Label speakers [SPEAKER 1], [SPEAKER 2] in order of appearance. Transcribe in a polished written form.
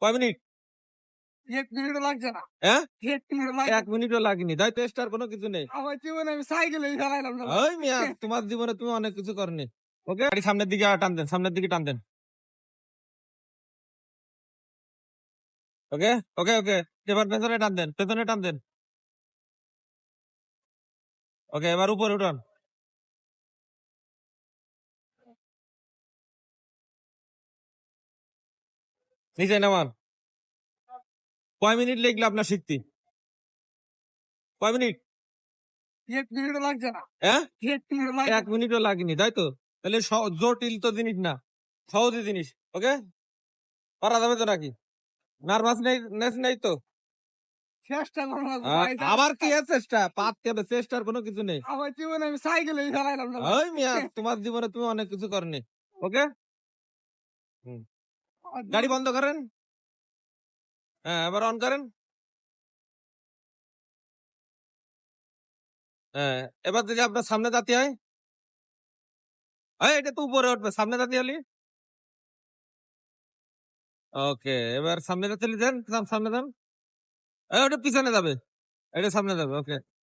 [SPEAKER 1] কয় মিনিট?
[SPEAKER 2] 1 মিনিটও লাগছে না।
[SPEAKER 1] হ্যাঁ?
[SPEAKER 2] 1 মিনিটও লাগছে
[SPEAKER 1] 1 মিনিটও লাগেনি। তাই টেস্ট আর কোনো কিছু নেই।
[SPEAKER 2] আমার জীবনে আমি সাইকেলেই চালাইলাম না ভাই।
[SPEAKER 1] ওই মিয়া তোমার জীবনে তুমি অনেক কিছু করনি। ওকে? গাড়ি সামনের দিকে টান দেন, সামনের দিকে টান দেন। ওকে? ওকে, ওকে। এবার পেছনে টান দেন, পেছনে টান দেন। ওকে, এবার উপরে উঠান। নিচে নামান। কয় মিনিট লাগলো আপনার শিখতে? কয় মিনিট?
[SPEAKER 2] 1 মিনিটও লাগছে না।
[SPEAKER 1] হ্যাঁ?
[SPEAKER 2] 1 মিনিটও লাগছে
[SPEAKER 1] 1
[SPEAKER 2] না।
[SPEAKER 1] মিনিটও লাগেনি, তাই তো? তাহলে জটিল তো জিনিস না। সহজই জিনিস। ওকে? পারা যাবে তো নাকি? নার্ভাসনেস নেই তো?
[SPEAKER 2] চেষ্টা করবো ভাই।
[SPEAKER 1] আবার কি এর চেষ্টা? পারতে হবে, চেষ্টার কোনো কিছু নেই।
[SPEAKER 2] আমার জীবনে আমি সাইকেলেই চালাইলাম না ভাই।
[SPEAKER 1] ওই মিয়া তোমার জীবনে তুমি অনেক কিছু করনি। ওকে? হুম।
[SPEAKER 2] আমার
[SPEAKER 1] গাড়ি
[SPEAKER 2] জীবনে-
[SPEAKER 1] বন্ধ করেন। হ্যাঁ, এবার অন করেন। হ্যাঁ, এবার যদি আপনার সামনে দাঁড়িয়ে হয়, এটা তো উপরে উঠবে, সামনে দাঁড়িয়ে হলি। ওকে, এবার সামনে দাঁড়িয়ে দেন, সামনে দেন। ওটা পিছনে যাবে, এটা সামনে যাবে। ওকে।